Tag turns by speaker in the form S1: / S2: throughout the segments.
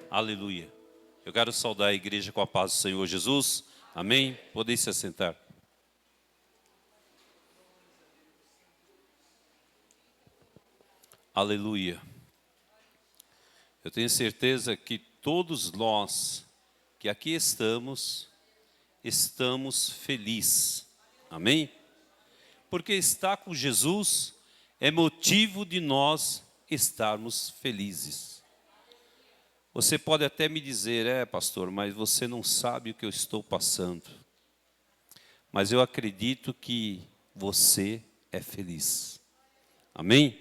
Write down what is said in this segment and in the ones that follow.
S1: Aleluia. Eu quero saudar a igreja com a paz do Senhor Jesus. Amém? Podem se assentar. Aleluia. Eu tenho certeza que todos nós que aqui estamos felizes. Amém? Porque estar com Jesus é motivo de nós estarmos felizes. Você pode até me dizer, pastor, mas você não sabe o que eu estou passando. Mas eu acredito que você é feliz. Amém?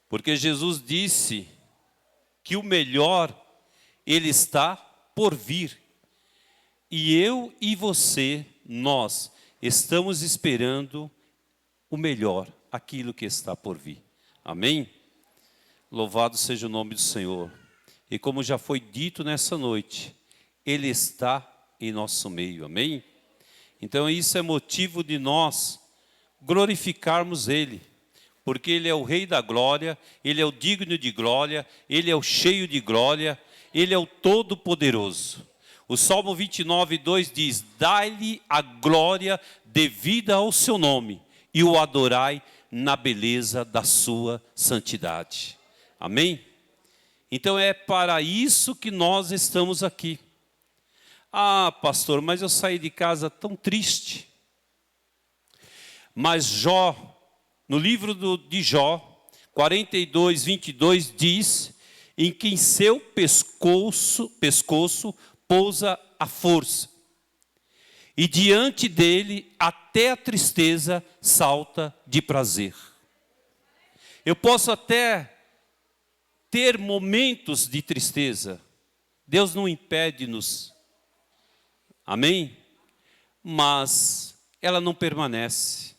S1: Porque Jesus disse que o melhor, Ele está por vir. E eu e você, nós, estamos esperando o melhor, aquilo que está por vir. Amém? Louvado seja o nome do Senhor. E como já foi dito nessa noite, Ele está em nosso meio. Amém? Então isso é motivo de nós glorificarmos Ele. Porque Ele é o Rei da glória, Ele é o digno de glória, Ele é o cheio de glória, Ele é o todo-poderoso. O Salmo 29:2 diz: dai-lhe a glória devida ao seu nome e o adorai na beleza da sua santidade. Amém? Então é para isso que nós estamos aqui. Ah, pastor, mas eu saí de casa tão triste. Mas Jó, no livro de Jó, 42:22 diz, em que em seu pescoço pousa a força. E diante dele até a tristeza salta de prazer. Eu posso até ter momentos de tristeza. Deus não impede-nos. Amém? Mas ela não permanece.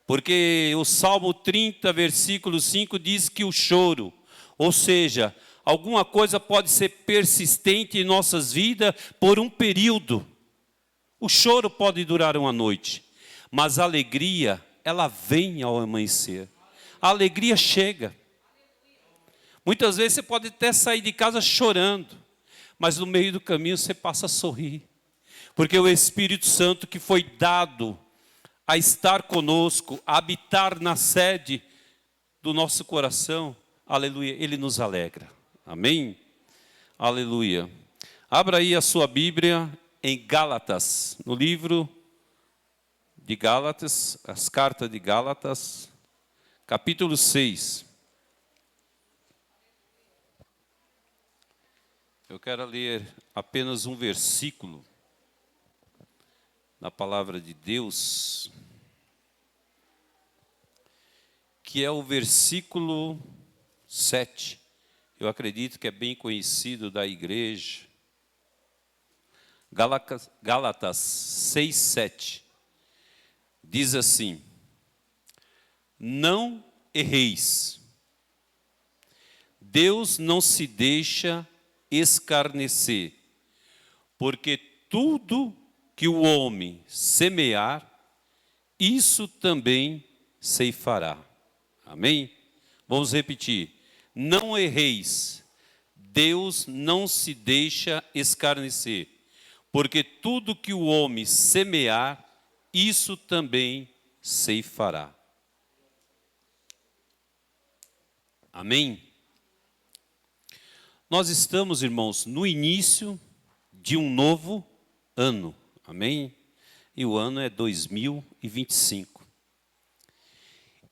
S1: Porque o Salmo 30, versículo 5 diz que o choro, ou seja, alguma coisa pode ser persistente em nossas vidas por um período. O choro pode durar uma noite, mas a alegria, ela vem ao amanhecer. A alegria chega. Muitas vezes você pode até sair de casa chorando, mas no meio do caminho você passa a sorrir. Porque o Espírito Santo que foi dado a estar conosco, a habitar na sede do nosso coração, aleluia, Ele nos alegra. Amém? Aleluia. Abra aí a sua Bíblia em Gálatas, no livro de Gálatas, as cartas de Gálatas, capítulo 6. Eu quero ler apenas um versículo na palavra de Deus, que é o versículo 7. Eu acredito que é bem conhecido da igreja. Gálatas 6, 7. Diz assim: não erreis. Deus não se deixa escarnecer, porque tudo que o homem semear, isso também ceifará. Amém? Vamos repetir. Não erreis. Deus não se deixa escarnecer, porque tudo que o homem semear, isso também ceifará. Amém? Nós estamos, irmãos, no início de um novo ano. Amém? E o ano é 2025.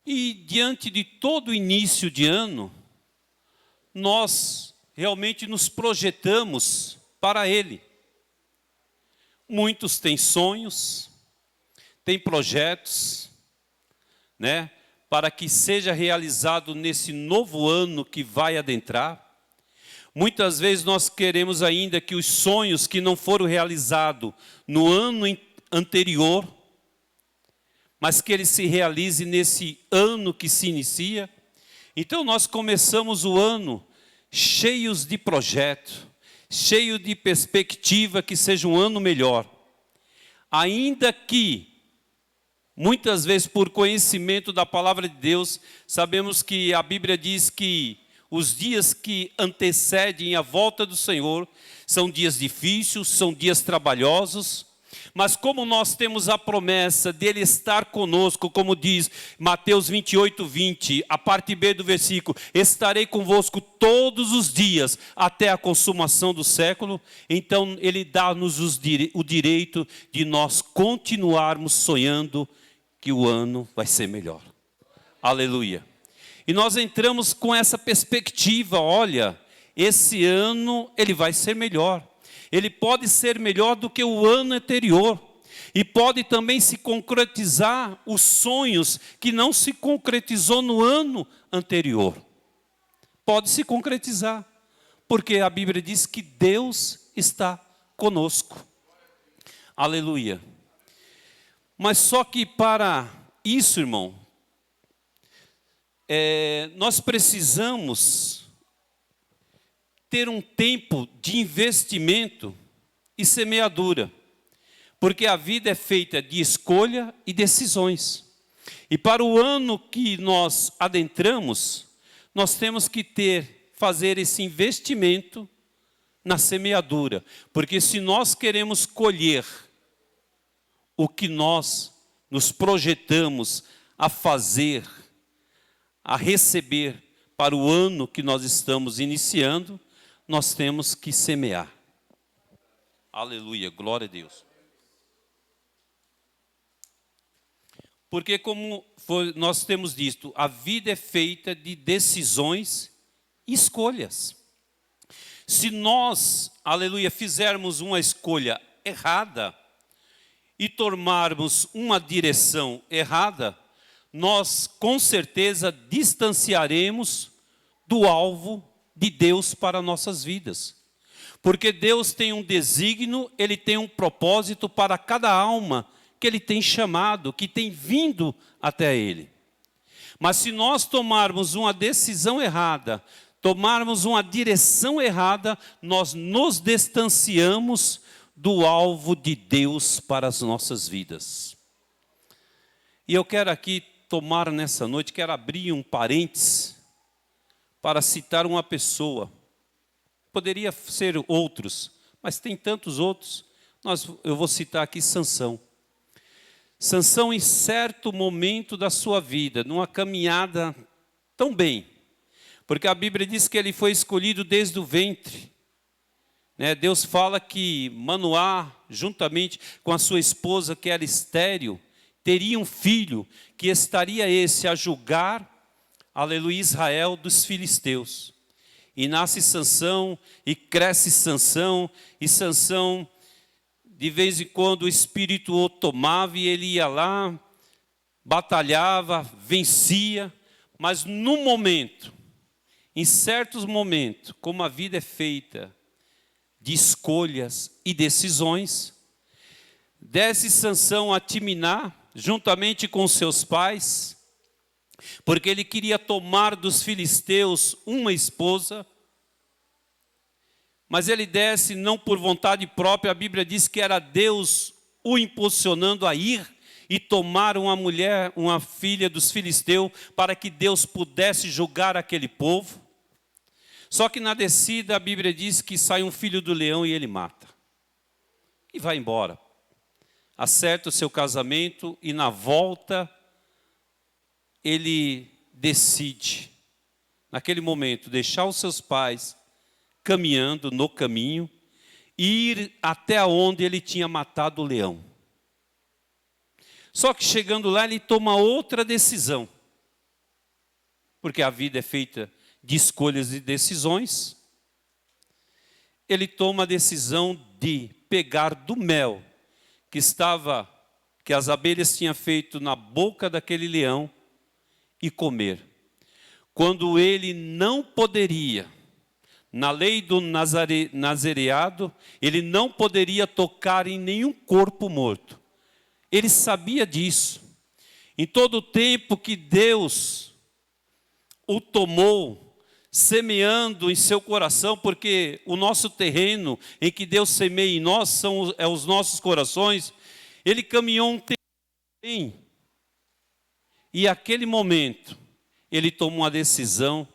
S1: E diante de todo o início de ano, nós realmente nos projetamos para ele. Muitos têm sonhos, têm projetos, né, para que seja realizado nesse novo ano que vai adentrar. Muitas vezes nós queremos ainda que os sonhos que não foram realizados no ano anterior, mas que ele se realize nesse ano que se inicia. Então nós começamos o ano cheios de projeto, cheio de perspectiva que seja um ano melhor. Ainda que, muitas vezes por conhecimento da palavra de Deus, sabemos que a Bíblia diz que os dias que antecedem a volta do Senhor são dias difíceis, são dias trabalhosos, mas como nós temos a promessa dele estar conosco, como diz Mateus 28, 20, a parte B do versículo, estarei convosco todos os dias até a consumação do século, então ele dá-nos o direito de nós continuarmos sonhando que o ano vai ser melhor. Aleluia. E nós entramos com essa perspectiva, olha, esse ano ele vai ser melhor. Ele pode ser melhor do que o ano anterior. E pode também se concretizar os sonhos que não se concretizou no ano anterior. Pode se concretizar. Porque a Bíblia diz que Deus está conosco. Aleluia. Mas só que para isso, irmão, nós precisamos ter um tempo de investimento e semeadura, porque a vida é feita de escolha e decisões. E para o ano que nós adentramos, nós temos que fazer esse investimento na semeadura, porque se nós queremos colher o que nós nos projetamos a fazer, a receber para o ano que nós estamos iniciando, nós temos que semear. Aleluia, glória a Deus. Porque como nós temos dito, a vida é feita de decisões e escolhas. Se nós, aleluia, fizermos uma escolha errada e tomarmos uma direção errada, nós com certeza distanciaremos do alvo de Deus para nossas vidas. Porque Deus tem um desígnio, Ele tem um propósito para cada alma que Ele tem chamado, que tem vindo até Ele. Mas se nós tomarmos uma decisão errada, tomarmos uma direção errada, nós nos distanciamos do alvo de Deus para as nossas vidas. E eu quero aqui tomar nessa noite, quero abrir um parênteses para citar uma pessoa. Poderia ser outros, mas tem tantos outros. Eu vou citar aqui Sansão. Sansão, em certo momento da sua vida, numa caminhada tão bem, porque a Bíblia diz que ele foi escolhido desde o ventre. Deus fala que Manoá, juntamente com a sua esposa, que era estéril, teria um filho, que estaria esse a julgar, aleluia, Israel dos filisteus. E nasce Sansão, e cresce Sansão, e Sansão, de vez em quando o espírito o tomava e ele ia lá, batalhava, vencia, mas no momento, em certos momentos, como a vida é feita de escolhas e decisões, desce Sansão a Timná, juntamente com seus pais, porque ele queria tomar dos filisteus uma esposa, mas ele desce não por vontade própria, a Bíblia diz que era Deus o impulsionando a ir e tomar uma mulher, uma filha dos filisteus, para que Deus pudesse julgar aquele povo. Só que na descida a Bíblia diz que sai um filho do leão e ele mata. E vai embora. Acerta o seu casamento e na volta ele decide, naquele momento, deixar os seus pais caminhando no caminho e ir até onde ele tinha matado o leão. Só que chegando lá ele toma outra decisão, porque a vida é feita de escolhas e decisões. Ele toma a decisão de pegar do mel que as abelhas tinham feito na boca daquele leão e comer. Quando ele não poderia, na lei do nazareado, ele não poderia tocar em nenhum corpo morto. Ele sabia disso. Em todo o tempo que Deus o tomou, semeando em seu coração, porque o nosso terreno em que Deus semeia em nós são os nossos corações, ele caminhou um tempo bem. E naquele momento, ele tomou uma decisão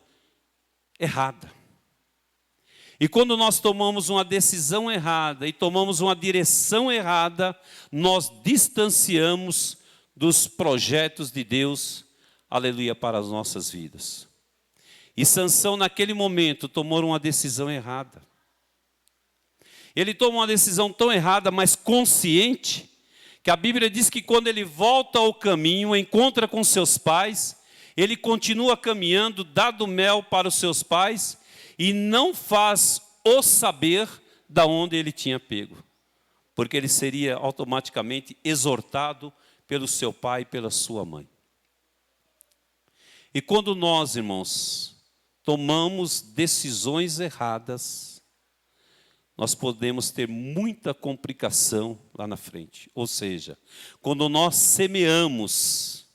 S1: errada. E quando nós tomamos uma decisão errada e tomamos uma direção errada, nós distanciamos dos projetos de Deus, aleluia, para as nossas vidas. E Sansão, naquele momento, tomou uma decisão errada. Ele toma uma decisão tão errada, mas consciente, que a Bíblia diz que quando ele volta ao caminho, encontra com seus pais, ele continua caminhando, dá do mel para os seus pais, e não faz o saber da onde ele tinha pego, porque ele seria automaticamente exortado pelo seu pai e pela sua mãe. E quando nós, irmãos, tomamos decisões erradas, nós podemos ter muita complicação lá na frente. Ou seja, quando nós semeamos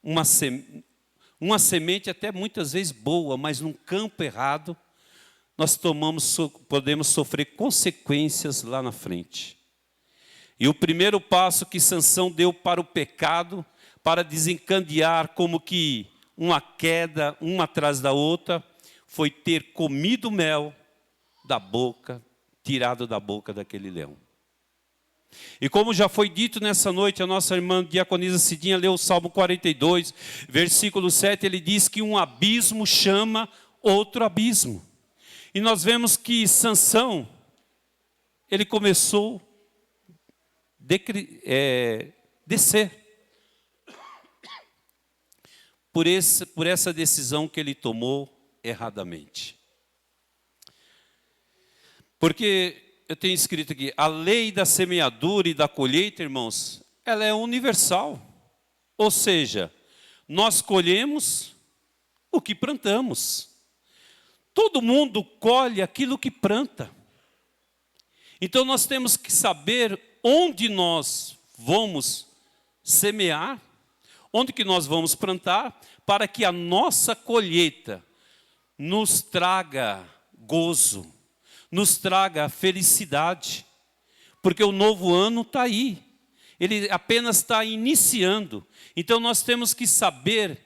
S1: uma semente até muitas vezes boa, mas num campo errado, nós podemos sofrer consequências lá na frente. E o primeiro passo que Sansão deu para o pecado, para desencadear como que uma queda, uma atrás da outra, foi ter comido mel da boca, tirado da boca daquele leão. E como já foi dito nessa noite, a nossa irmã diaconisa Cidinha leu o Salmo 42, versículo 7, ele diz que um abismo chama outro abismo. E nós vemos que Sansão, ele começou a descer. Por essa decisão que ele tomou erradamente. Porque eu tenho escrito aqui, a lei da semeadura e da colheita, irmãos, ela é universal. Ou seja, nós colhemos o que plantamos. Todo mundo colhe aquilo que planta. Então nós temos que saber onde nós vamos semear, onde que nós vamos plantar, para que a nossa colheita nos traga gozo, nos traga felicidade, porque o novo ano está aí, ele apenas está iniciando. Então nós temos que saber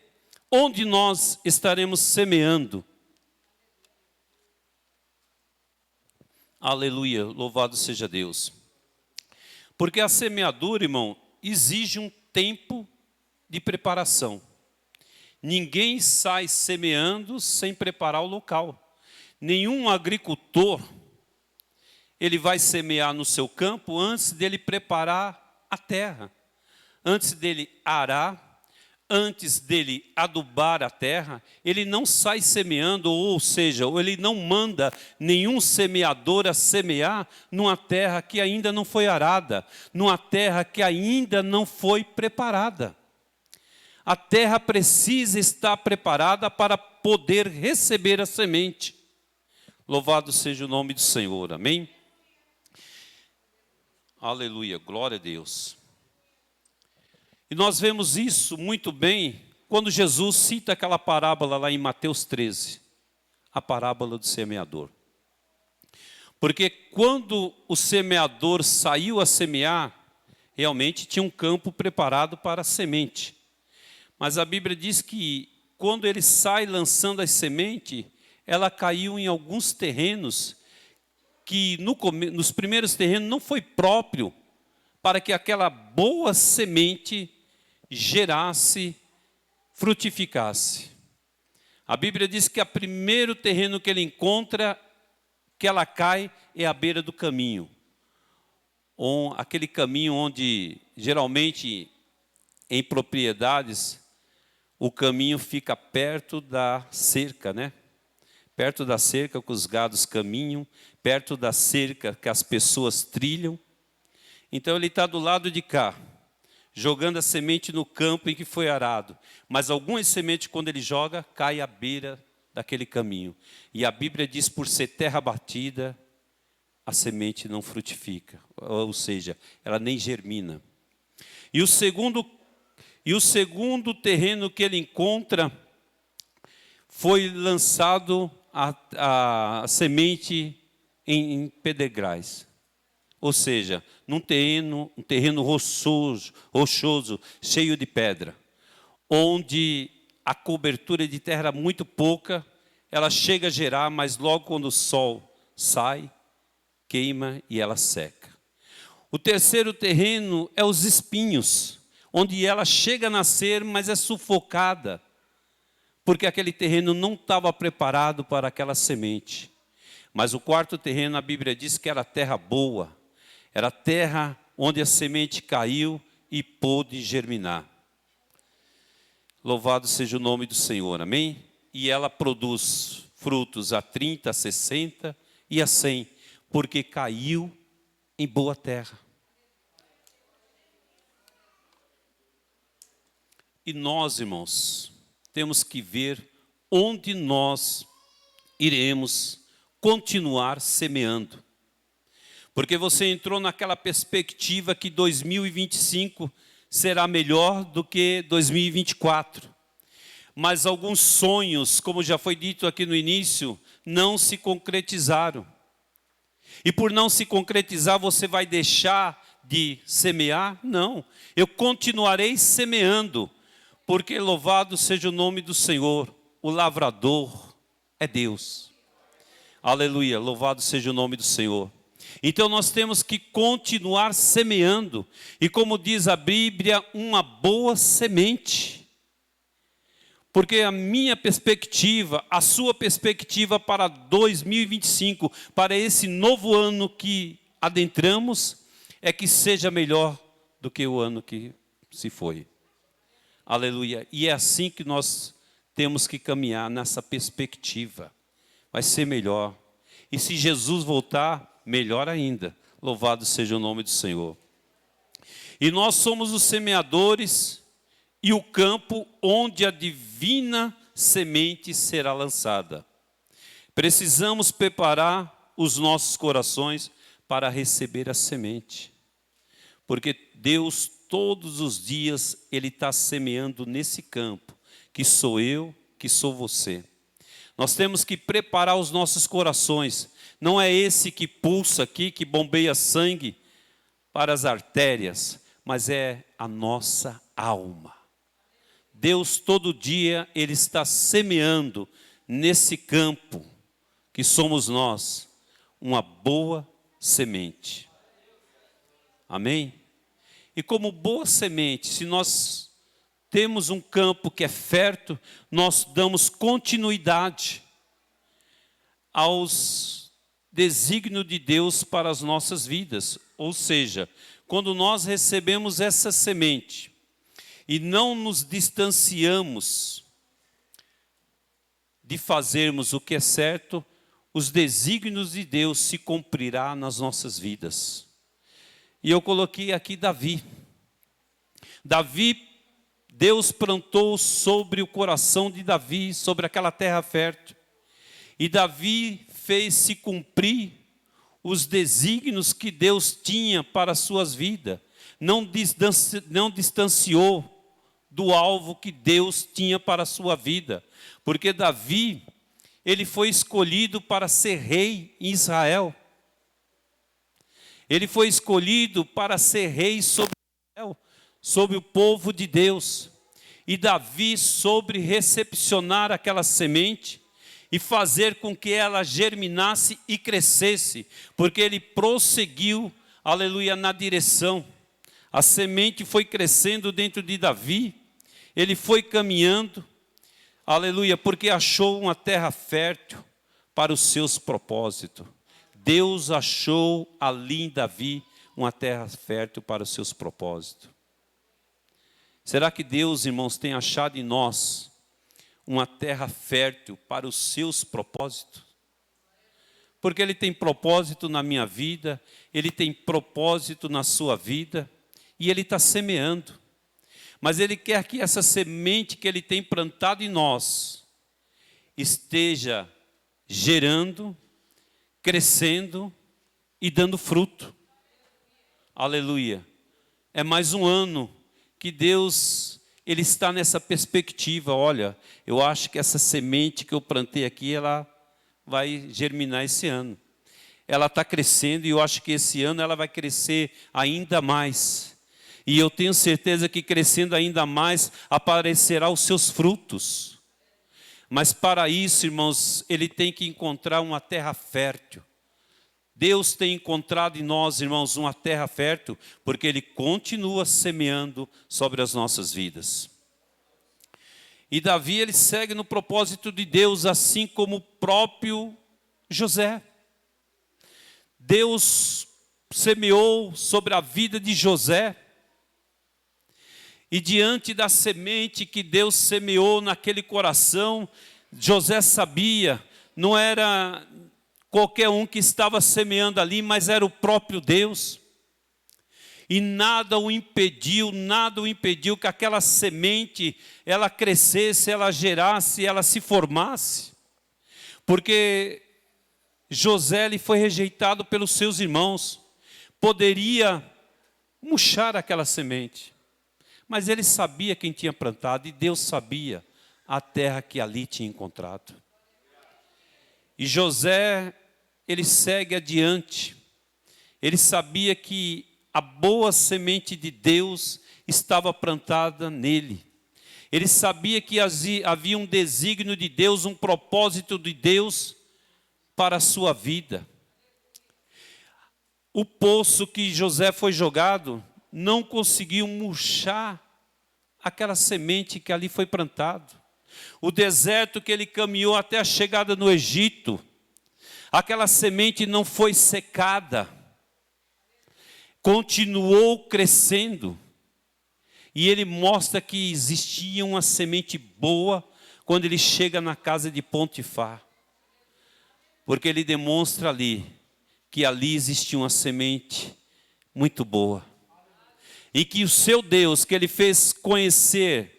S1: onde nós estaremos semeando. Aleluia, louvado seja Deus. Porque a semeadura, irmão, exige um tempo de preparação. Ninguém sai semeando sem preparar o local. Nenhum agricultor, ele vai semear no seu campo antes dele preparar a terra, antes dele arar, antes dele adubar a terra. Ele não sai semeando, ou seja, ele não manda nenhum semeador a semear numa terra que ainda não foi arada, numa terra que ainda não foi preparada. A terra precisa estar preparada para poder receber a semente. Louvado seja o nome do Senhor, amém? Aleluia, glória a Deus. E nós vemos isso muito bem quando Jesus cita aquela parábola lá em Mateus 13, a parábola do semeador. Porque quando o semeador saiu a semear, realmente tinha um campo preparado para a semente. Mas a Bíblia diz que quando ele sai lançando a semente, ela caiu em alguns terrenos que nos primeiros terrenos não foi próprio para que aquela boa semente gerasse, frutificasse. A Bíblia diz que o primeiro terreno que ele encontra, que ela cai, é à beira do caminho. Ou aquele caminho onde, geralmente, em propriedades, o caminho fica perto da cerca, né? Perto da cerca que os gados caminham, perto da cerca que as pessoas trilham. Então ele está do lado de cá, jogando a semente no campo em que foi arado. Mas algumas sementes, quando ele joga, cai à beira daquele caminho. E a Bíblia diz, por ser terra batida, a semente não frutifica. Ou seja, ela nem germina. E o segundo terreno que ele encontra, foi lançado a semente em pedregais. Ou seja, um terreno rochoso, cheio de pedra, onde a cobertura de terra era muito pouca, ela chega a gerar, mas logo quando o sol sai, queima e ela seca. O terceiro terreno é os espinhos, onde ela chega a nascer, mas é sufocada, porque aquele terreno não estava preparado para aquela semente. Mas o quarto terreno, a Bíblia diz que era terra boa, era terra onde a semente caiu e pôde germinar. Louvado seja o nome do Senhor, amém? E ela produz frutos a 30, a 60 e a 100, porque caiu em boa terra. E nós, irmãos, temos que ver onde nós iremos continuar semeando. Porque você entrou naquela perspectiva que 2025 será melhor do que 2024. Mas alguns sonhos, como já foi dito aqui no início, não se concretizaram. E por não se concretizar, você vai deixar de semear? Não, eu continuarei semeando, porque louvado seja o nome do Senhor, o lavrador é Deus. Aleluia, louvado seja o nome do Senhor. Então nós temos que continuar semeando, e como diz a Bíblia, uma boa semente. Porque a minha perspectiva, a sua perspectiva para 2025, para esse novo ano que adentramos, é que seja melhor do que o ano que se foi. Aleluia. E é assim que nós temos que caminhar, nessa perspectiva. Vai ser melhor. E se Jesus voltar, melhor ainda. Louvado seja o nome do Senhor. E nós somos os semeadores e o campo onde a divina semente será lançada. Precisamos preparar os nossos corações para receber a semente. Porque Deus, todos os dias, Ele está semeando nesse campo, que sou eu, que sou você. Nós temos que preparar os nossos corações. Não é esse que pulsa aqui, que bombeia sangue para as artérias, mas é a nossa alma. Deus todo dia, Ele está semeando nesse campo, que somos nós, uma boa semente. Amém? E como boa semente, se nós temos um campo que é fértil, nós damos continuidade aos desígnios de Deus para as nossas vidas. Ou seja, quando nós recebemos essa semente e não nos distanciamos de fazermos o que é certo, os desígnios de Deus se cumprirá nas nossas vidas. E eu coloquei aqui Davi. Davi, Deus plantou sobre o coração de Davi, sobre aquela terra fértil. E Davi fez se cumprir os desígnios que Deus tinha para as suas vidas. Não distanciou do alvo que Deus tinha para a sua vida. Porque Davi, ele foi escolhido para ser rei em Israel. Ele foi escolhido para ser rei sobre Israel, sobre o povo de Deus. E Davi soube recepcionar aquela semente e fazer com que ela germinasse e crescesse, porque ele prosseguiu, aleluia, na direção. A semente foi crescendo dentro de Davi, ele foi caminhando, aleluia, porque achou uma terra fértil para os seus propósitos. Deus achou ali em Davi uma terra fértil para os seus propósitos. Será que Deus, irmãos, tem achado em nós uma terra fértil para os seus propósitos? Porque Ele tem propósito na minha vida, Ele tem propósito na sua vida, e Ele está semeando. Mas Ele quer que essa semente que Ele tem plantado em nós esteja gerando, crescendo e dando fruto. Aleluia. É mais um ano que Deus, Ele está nessa perspectiva. Olha, eu acho que essa semente que eu plantei aqui, ela vai germinar esse ano. Ela está crescendo e eu acho que esse ano ela vai crescer ainda mais. E eu tenho certeza que crescendo ainda mais, aparecerá os seus frutos. Mas para isso, irmãos, ele tem que encontrar uma terra fértil. Deus tem encontrado em nós, irmãos, uma terra fértil, porque Ele continua semeando sobre as nossas vidas. E Davi, ele segue no propósito de Deus, assim como o próprio José. Deus semeou sobre a vida de José, e diante da semente que Deus semeou naquele coração, José sabia, não era qualquer um que estava semeando ali, mas era o próprio Deus. E nada o impediu que aquela semente, ela crescesse, ela gerasse, ela se formasse. Porque José ele foi rejeitado pelos seus irmãos, poderia murchar aquela semente. Mas ele sabia quem tinha plantado, e Deus sabia a terra que ali tinha encontrado. E José, ele segue adiante. Ele sabia que a boa semente de Deus estava plantada nele. Ele sabia que havia um desígnio de Deus, um propósito de Deus para a sua vida. O poço que José foi jogado não conseguiu murchar aquela semente que ali foi plantado. O deserto que ele caminhou até a chegada no Egito, aquela semente não foi secada, continuou crescendo. E ele mostra que existia uma semente boa quando ele chega na casa de Potifar. Porque ele demonstra ali que ali existia uma semente muito boa. E que o seu Deus, que ele fez conhecer,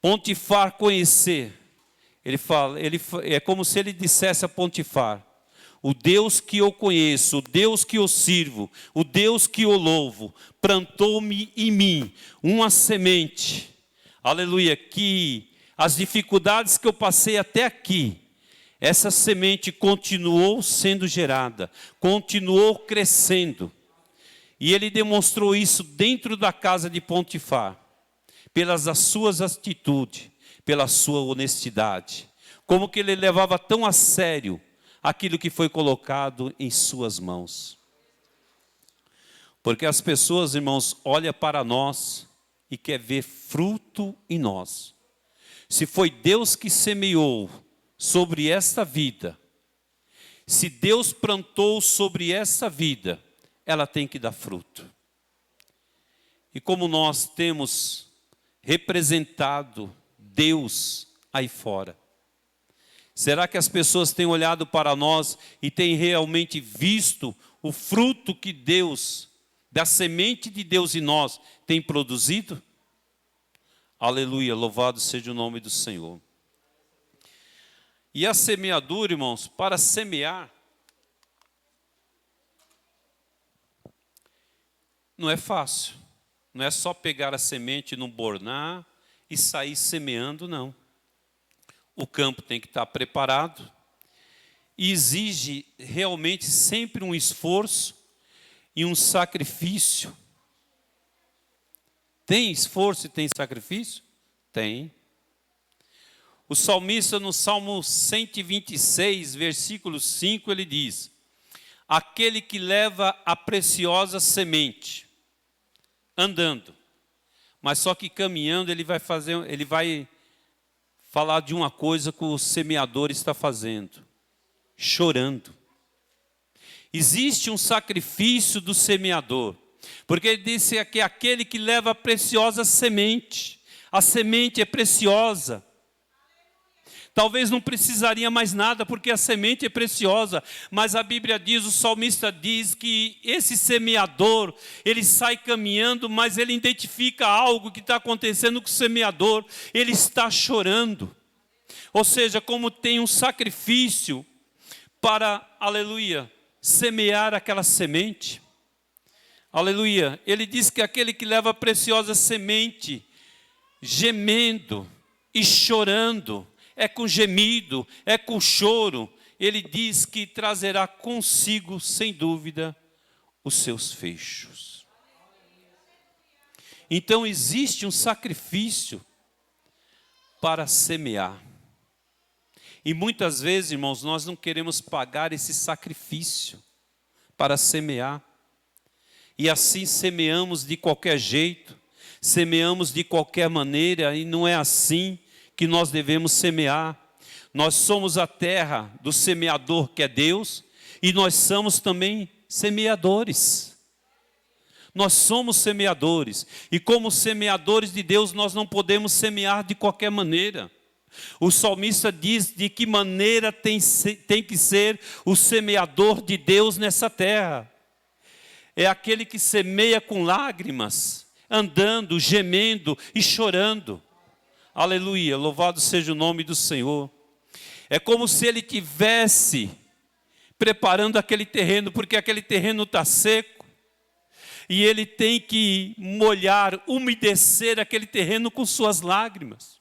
S1: Potifar conhecer, é como se ele dissesse a Potifar: o Deus que eu conheço, o Deus que eu sirvo, o Deus que eu louvo, plantou-me em mim uma semente, aleluia, que as dificuldades que eu passei até aqui, essa semente continuou sendo gerada, continuou crescendo. E ele demonstrou isso dentro da casa de Potifar, pelas suas atitudes, pela sua honestidade. Como que ele levava tão a sério aquilo que foi colocado em suas mãos. Porque as pessoas, irmãos, olham para nós e quer ver fruto em nós. Se foi Deus que semeou sobre esta vida, se Deus plantou sobre essa vida, ela tem que dar fruto. E como nós temos representado Deus aí fora, será que as pessoas têm olhado para nós e têm realmente visto o fruto que Deus, da semente de Deus em nós, tem produzido? Aleluia, louvado seja o nome do Senhor. E a semeadura, irmãos, para semear, não é fácil. Não é só pegar a semente num bornar e sair semeando, não. O campo tem que estar preparado e exige realmente sempre um esforço e um sacrifício. Tem esforço e tem sacrifício? Tem. O salmista no Salmo 126, versículo 5, ele diz: aquele que leva a preciosa semente, andando, mas só que caminhando ele vai falar de uma coisa que o semeador está fazendo, chorando. Existe um sacrifício do semeador, porque ele disse que aquele que leva a preciosa semente, a semente é preciosa. Talvez não precisaria mais nada, porque a semente é preciosa. Mas a Bíblia diz, o salmista diz que esse semeador, ele sai caminhando, mas ele identifica algo que está acontecendo com o semeador. Ele está chorando. Ou seja, como tem um sacrifício para, aleluia, semear aquela semente. Aleluia. Ele diz que aquele que leva a preciosa semente, gemendo e chorando, é com gemido, é com choro, ele diz que trazerá consigo, sem dúvida, os seus feixes. Então existe um sacrifício para semear. E muitas vezes, irmãos, nós não queremos pagar esse sacrifício para semear. E assim semeamos de qualquer jeito, semeamos de qualquer maneira, e não é assim que nós devemos semear. Nós somos a terra do semeador, que é Deus, e nós somos também semeadores. Nós somos semeadores, e como semeadores de Deus, nós não podemos semear de qualquer maneira. O salmista diz de que maneira tem que ser o semeador de Deus nessa terra. É aquele que semeia com lágrimas, andando, gemendo e chorando. Aleluia, louvado seja o nome do Senhor. É como se ele tivesse preparando aquele terreno, porque aquele terreno está seco. E ele tem que molhar, umedecer aquele terreno com suas lágrimas.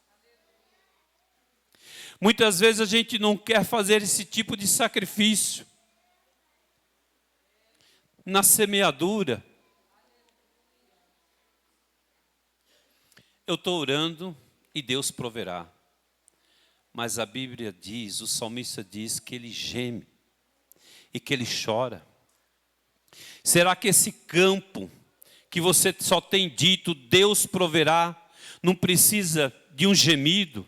S1: Muitas vezes a gente não quer fazer esse tipo de sacrifício. Na semeadura, eu estou orando e Deus proverá. Mas a Bíblia diz, o salmista diz que ele geme e que ele chora. Será que esse campo que você só tem dito, Deus proverá, não precisa de um gemido?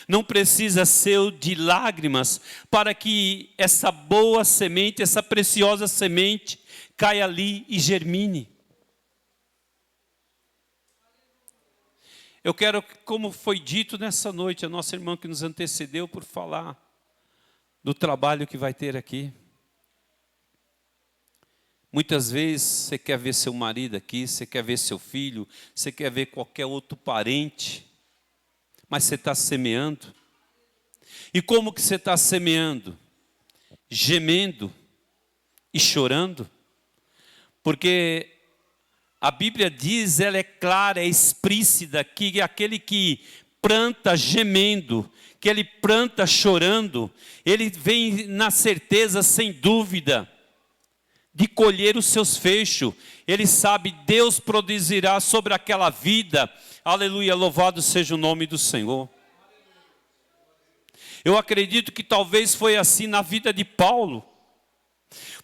S1: Não precisa ser de lágrimas para que essa boa semente, essa preciosa semente, caia ali e germine? Eu quero, como foi dito nessa noite, a nossa irmã que nos antecedeu por falar do trabalho que vai ter aqui. Muitas vezes você quer ver seu marido aqui, você quer ver seu filho, você quer ver qualquer outro parente, mas você está semeando. E como que você está semeando? Gemendo e chorando? Porque a Bíblia diz, ela é clara, é explícita, que aquele que planta gemendo, que ele planta chorando, ele vem na certeza, sem dúvida, de colher os seus feixos. Ele sabe, Deus produzirá sobre aquela vida. Aleluia, louvado seja o nome do Senhor. Eu acredito que talvez foi assim na vida de Paulo,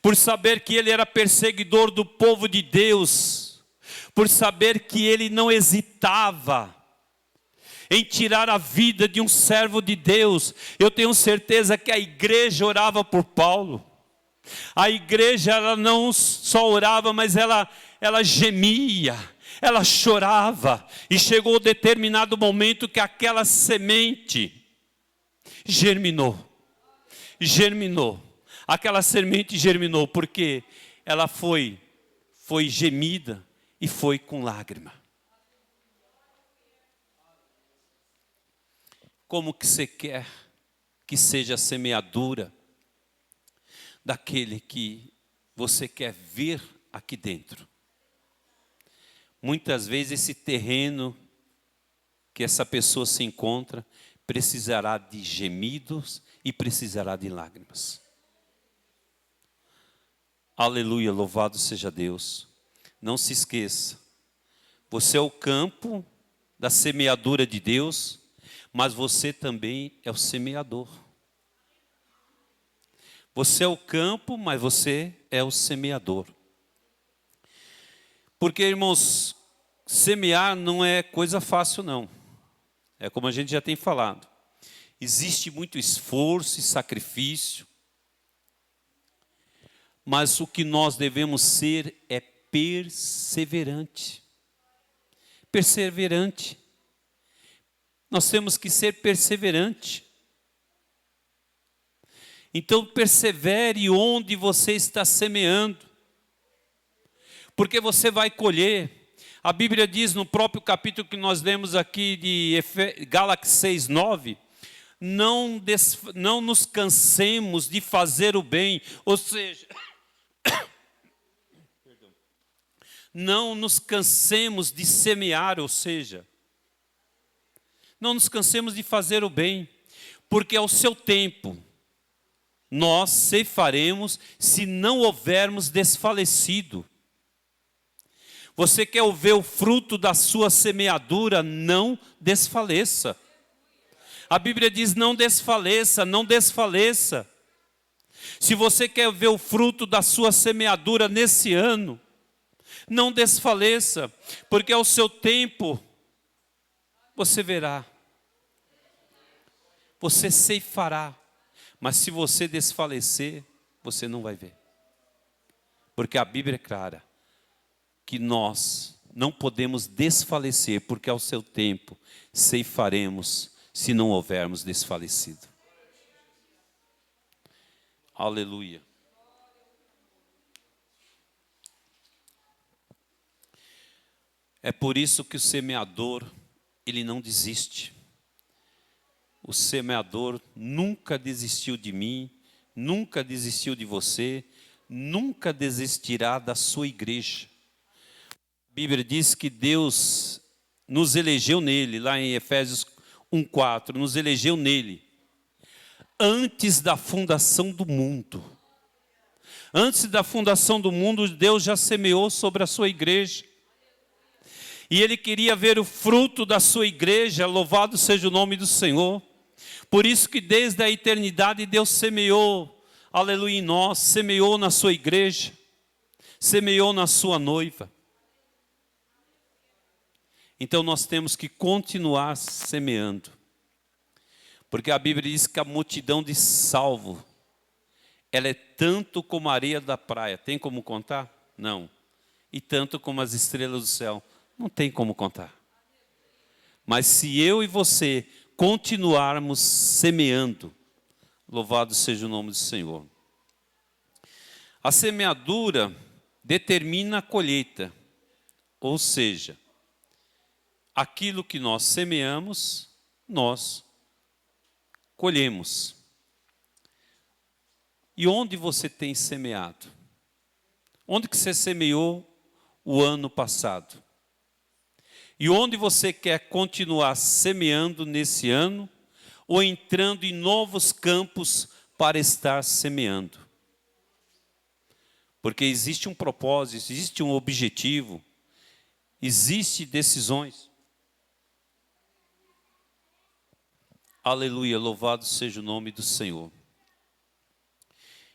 S1: por saber que ele era perseguidor do povo de Deus, por saber que ele não hesitava em tirar a vida de um servo de Deus. Eu tenho certeza que a igreja orava por Paulo. A igreja, ela não só orava, mas ela gemia, ela chorava. E chegou um determinado momento que aquela semente germinou. Aquela semente germinou, porque ela foi gemida e foi com lágrima. Como que você quer que seja a semeadura daquele que você quer ver aqui dentro? Muitas vezes esse terreno que essa pessoa se encontra precisará de gemidos e precisará de lágrimas. Aleluia, louvado seja Deus. Não se esqueça, você é o campo da semeadura de Deus, mas você também é o semeador. Você é o campo, mas você é o semeador. Porque, irmãos, semear não é coisa fácil, não. É como a gente já tem falado. Existe muito esforço e sacrifício. Mas o que nós devemos ser é perseverante. Perseverante. Nós temos que ser perseverante. Então persevere onde você está semeando, porque você vai colher. A Bíblia diz no próprio capítulo que nós lemos aqui de Gálatas 6:9, não nos cansemos de fazer o bem, ou seja, não nos cansemos de semear, ou seja, não nos cansemos de fazer o bem, porque ao seu tempo nós ceifaremos se não houvermos desfalecido. Você quer ver o fruto da sua semeadura? Não desfaleça. A Bíblia diz: não desfaleça, não desfaleça. Se você quer ver o fruto da sua semeadura nesse ano, não desfaleça, porque ao seu tempo você verá, você ceifará, mas se você desfalecer, você não vai ver. Porque a Bíblia é clara, que nós não podemos desfalecer, porque ao seu tempo ceifaremos, se não houvermos desfalecido. Aleluia. É por isso que o semeador, ele não desiste. O semeador nunca desistiu de mim, nunca desistiu de você, nunca desistirá da sua igreja. A Bíblia diz que Deus nos elegeu nele, lá em Efésios 1:4, nos elegeu nele, antes da fundação do mundo. Antes da fundação do mundo, Deus já semeou sobre a sua igreja. E Ele queria ver o fruto da sua igreja, louvado seja o nome do Senhor. Por isso que desde a eternidade Deus semeou, aleluia, em nós, semeou na sua igreja, semeou na sua noiva. Então nós temos que continuar semeando. Porque a Bíblia diz que a multidão de salvo, ela é tanto como a areia da praia. Tem como contar? Não. E tanto como as estrelas do céu. Não tem como contar. Mas se eu e você continuarmos semeando, louvado seja o nome do Senhor. A semeadura determina a colheita. Ou seja, aquilo que nós semeamos, nós colhemos. E onde você tem semeado? Onde que você semeou o ano passado? E onde você quer continuar semeando nesse ano, ou entrando em novos campos para estar semeando? Porque existe um propósito, existe um objetivo, existe decisões. Aleluia, louvado seja o nome do Senhor.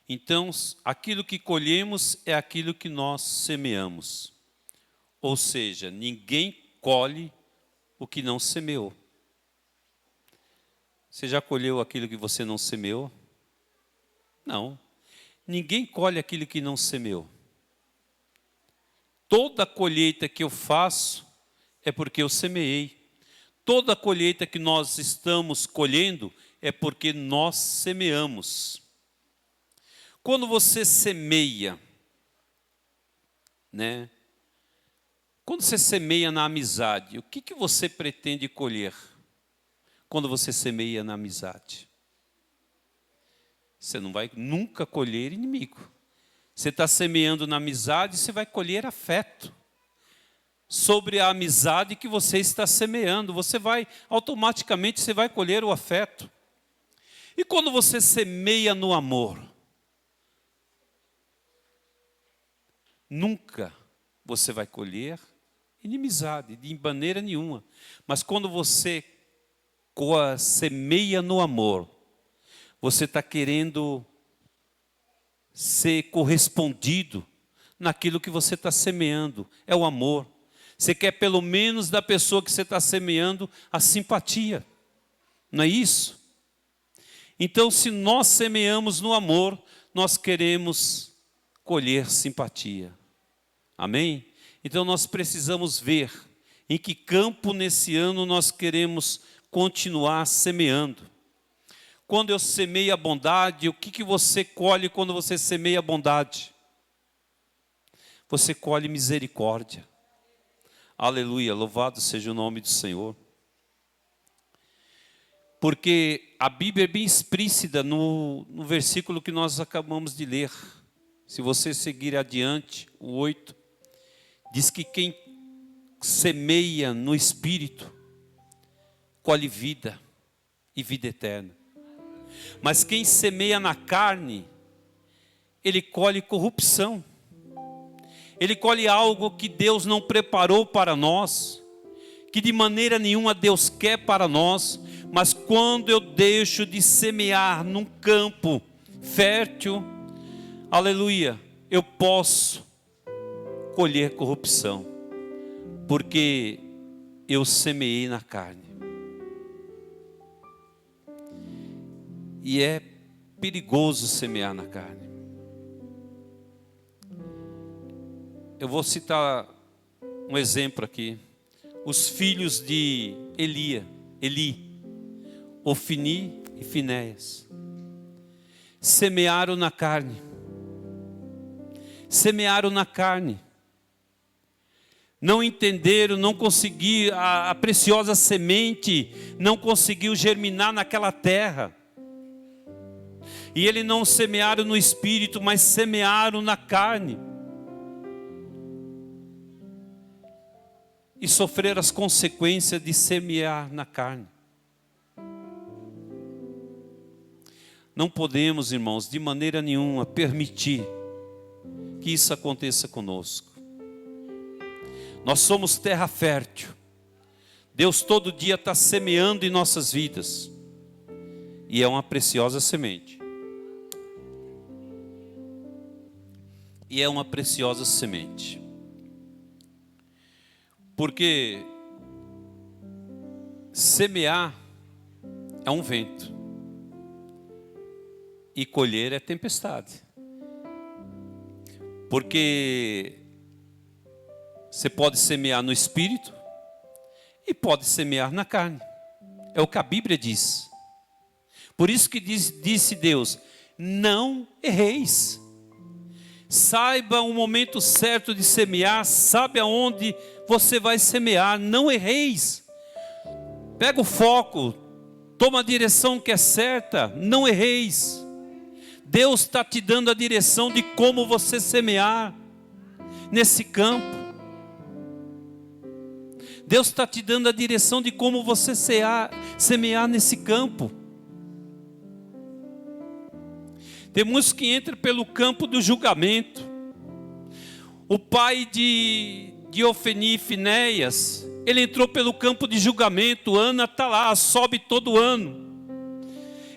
S1: Então, aquilo que colhemos é aquilo que nós semeamos. Ou seja, ninguém colhe o que não semeou. Você já colheu aquilo que você não semeou? Não. Ninguém colhe aquilo que não semeou. Toda colheita que eu faço é porque eu semeei. Toda colheita que nós estamos colhendo é porque nós semeamos. Quando você semeia, né? Quando você semeia na amizade, o que você pretende colher? Quando você semeia na amizade, você não vai nunca colher inimigo. Você está semeando na amizade, você vai colher afeto. Sobre a amizade que você está semeando, você vai, automaticamente você vai colher o afeto. E quando você semeia no amor, nunca você vai colher inimizade, de maneira nenhuma. Mas quando você semeia no amor, você está querendo ser correspondido naquilo que você está semeando. É o amor. Você quer pelo menos da pessoa que você está semeando a simpatia. Não é isso? Então, se nós semeamos no amor, nós queremos colher simpatia. Amém? Então nós precisamos ver em que campo nesse ano nós queremos continuar semeando. Quando eu semeio a bondade, o que você colhe quando você semeia a bondade? Você colhe misericórdia. Aleluia, louvado seja o nome do Senhor. Porque a Bíblia é bem explícita no versículo que nós acabamos de ler. Se você seguir adiante, o 8, diz que quem semeia no Espírito, colhe vida e vida eterna. Mas quem semeia na carne, ele colhe corrupção. ele colhe algo que Deus não preparou para nós, que de maneira nenhuma Deus quer para nós. Mas quando eu deixo de semear num campo fértil, aleluia, eu posso colher corrupção, porque eu semeei na carne. E é perigoso semear na carne. Eu vou citar um exemplo aqui. Os filhos de Eli, Ofni e Finéias, semearam na carne. Semearam na carne. Não entenderam, não conseguiram, a preciosa semente não conseguiu germinar naquela terra. E eles não semearam no espírito, mas semearam na carne. E sofreram as consequências de semear na carne. Não podemos, irmãos, de maneira nenhuma permitir que isso aconteça conosco. Nós somos terra fértil. Deus todo dia está semeando em nossas vidas. E é uma preciosa semente. E é uma preciosa semente. Porque semear é um vento. E colher é tempestade. Porque você pode semear no espírito e pode semear na carne. É o que a Bíblia diz. Por isso que disse Deus: não erreis. Saiba o momento certo de semear, sabe aonde você vai semear, não erreis. Pega o foco, toma a direção que é certa, não erreis. Deus está te dando a direção de como você semear nesse campo. Deus está te dando a direção de como você semear nesse campo. Tem muitos que entram pelo campo do julgamento. O pai de Ofni e Finéias, ele entrou pelo campo de julgamento. Ana está lá, sobe todo ano.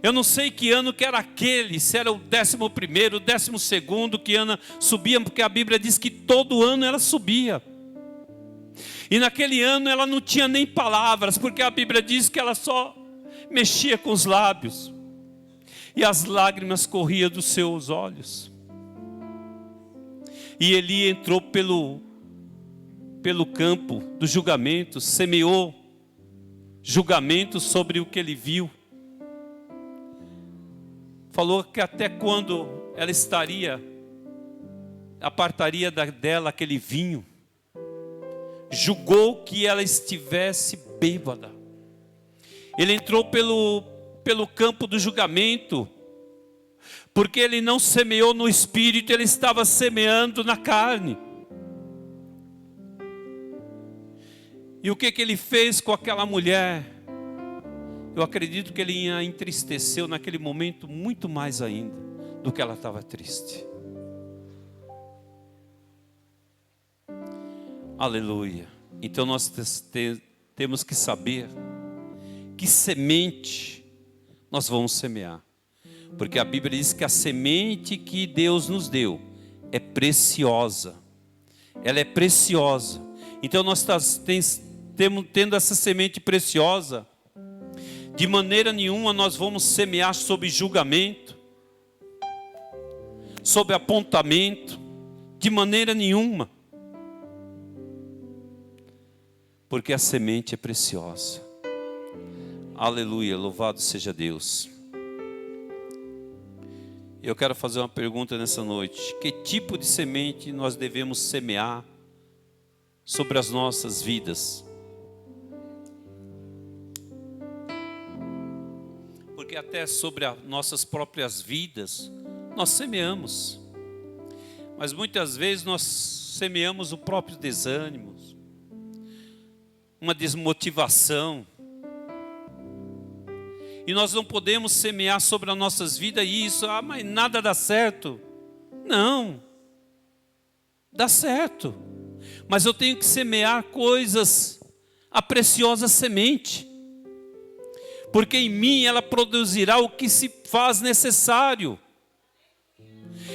S1: Eu não sei que ano que era aquele, se era o 11º, o 12º que Ana subia, porque a Bíblia diz que todo ano ela subia. E naquele ano ela não tinha nem palavras, porque a Bíblia diz que ela só mexia com os lábios. E as lágrimas corriam dos seus olhos. E Eli entrou pelo campo do julgamento, semeou julgamento sobre o que ele viu. Falou que até quando ela apartaria dela aquele vinho. Julgou que ela estivesse bêbada. Ele entrou pelo campo do julgamento, porque ele não semeou no espírito, ele estava semeando na carne. E o que ele fez com aquela mulher? Eu acredito que ele a entristeceu naquele momento muito mais ainda do que ela estava triste. Aleluia. Então nós temos que saber que semente nós vamos semear. Porque a Bíblia diz que a semente que Deus nos deu é preciosa. Ela é preciosa. Então nós tendo essa semente preciosa, de maneira nenhuma nós vamos semear sob julgamento, sob apontamento, de maneira nenhuma. Porque a semente é preciosa. Aleluia, louvado seja Deus. Eu quero fazer uma pergunta nessa noite. Que tipo de semente nós devemos semear sobre as nossas vidas? Porque até sobre as nossas próprias vidas, nós semeamos. Mas muitas vezes nós semeamos o próprio desânimo, uma desmotivação. E nós não podemos semear sobre as nossas vidas isso, mas nada dá certo. Não. dá certo. Mas eu tenho que semear coisas, a preciosa semente. Porque em mim ela produzirá o que se faz necessário.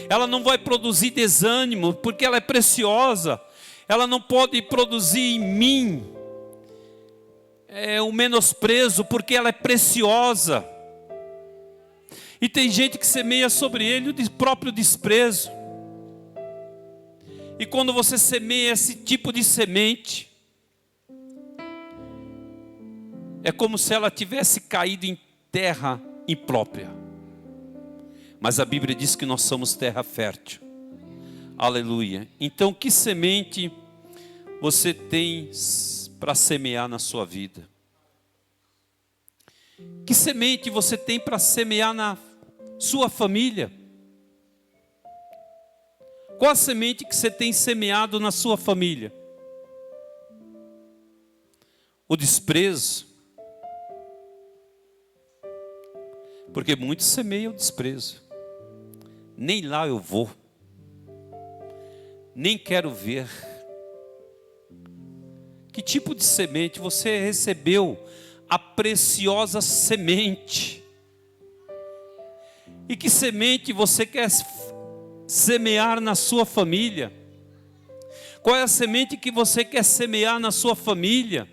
S1: Ela não vai produzir desânimo, porque ela é preciosa. Ela não pode produzir em mim o menosprezo, porque ela é preciosa. E tem gente que semeia sobre ele o próprio desprezo. E quando você semeia esse tipo de semente, é como se ela tivesse caído em terra imprópria. Mas a Bíblia diz que nós somos terra fértil. Aleluia. Então, que semente você tem para semear na sua vida? Que semente você tem para semear na sua família? Qual a semente que você tem semeado na sua família? O desprezo? Porque muitos semeiam o desprezo. Nem lá eu vou. Nem quero ver. Que tipo de semente? Você recebeu a preciosa semente. E que semente você quer semear na sua família? Qual é a semente que você quer semear na sua família?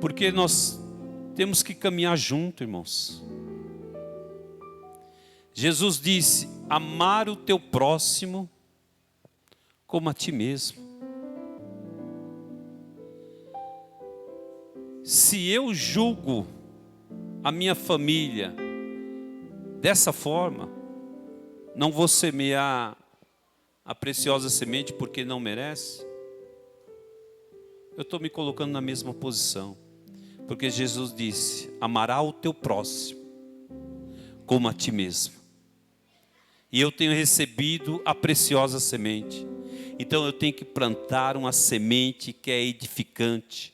S1: Porque nós temos que caminhar junto, irmãos. Jesus disse: amar o teu próximo como a ti mesmo. Se eu julgo a minha família dessa forma, não vou semear a preciosa semente porque não merece. Eu estou me colocando na mesma posição. Porque Jesus disse: amará o teu próximo como a ti mesmo. E eu tenho recebido a preciosa semente. Então eu tenho que plantar uma semente que é edificante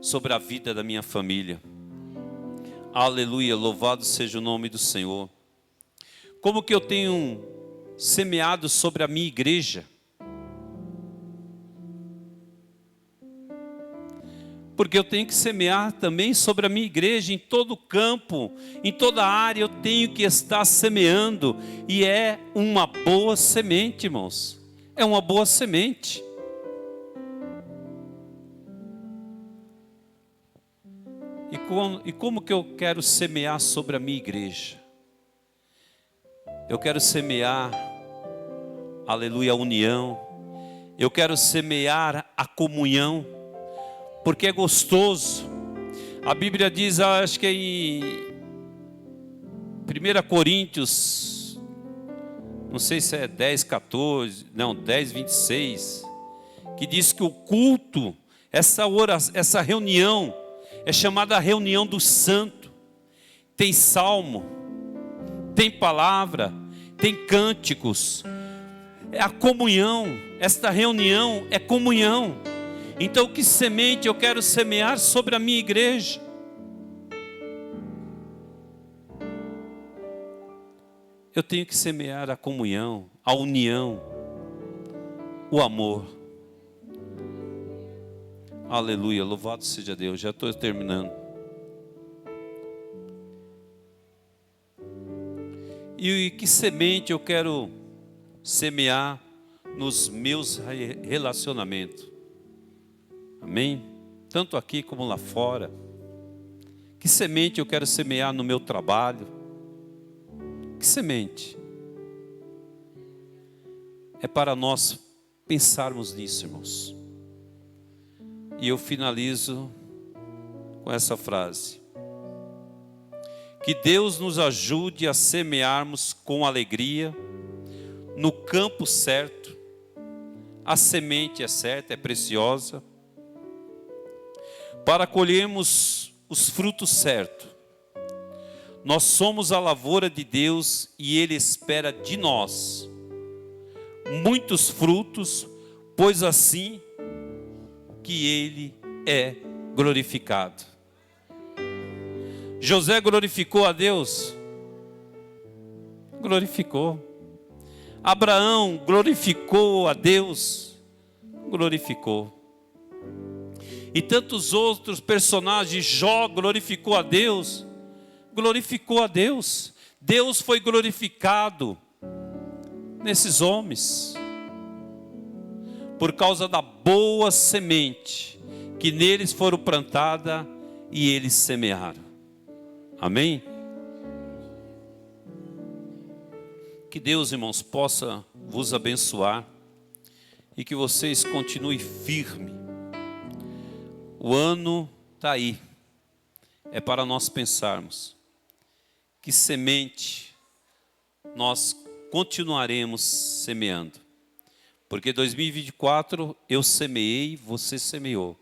S1: sobre a vida da minha família. Aleluia, louvado seja o nome do Senhor. Como que eu tenho semeado sobre a minha igreja? Porque eu tenho que semear também sobre a minha igreja, em todo campo, em toda área eu tenho que estar semeando. E é uma boa semente, irmãos. É uma boa semente. E como que eu quero semear sobre a minha igreja? Eu quero semear, aleluia, a união. Eu quero semear a comunhão. Porque é gostoso. A Bíblia diz, acho que é em 1 Coríntios, não sei se é 10, 14, não, 10, 26, que diz que o culto, essa reunião, é chamada a reunião do santo. Tem salmo, tem palavra, tem cânticos, é a comunhão. Esta reunião é comunhão. Então, que semente eu quero semear sobre a minha igreja? Eu tenho que semear a comunhão, a união, o amor. Aleluia, louvado seja Deus. Já estou terminando. E que semente eu quero semear nos meus relacionamentos? Amém? Tanto aqui como lá fora. Que semente eu quero semear no meu trabalho? Que semente? É para nós pensarmos nisso, irmãos. E eu finalizo com essa frase: que Deus nos ajude a semearmos com alegria, no campo certo. A semente é certa, é preciosa, para colhermos os frutos certos. Nós somos a lavoura de Deus e Ele espera de nós muitos frutos, pois assim que Ele é glorificado. José glorificou a Deus? Glorificou. Abraão glorificou a Deus. Glorificou. E tantos outros personagens, Jó glorificou a Deus. Glorificou a Deus. Deus foi glorificado nesses homens. Por causa da boa semente que neles foram plantada e eles semearam. Amém? Que Deus, irmãos, possa vos abençoar e que vocês continuem firmes. O ano está aí. É para nós pensarmos que semente nós continuaremos semeando. Porque 2024 eu semeei, você semeou.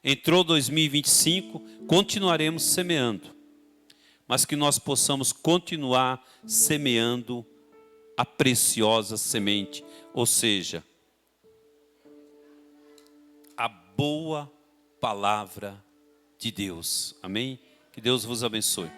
S1: Entrou 2025, continuaremos semeando. Mas que nós possamos continuar semeando a preciosa semente. Ou seja, a boa palavra de Deus. Amém? Que Deus vos abençoe.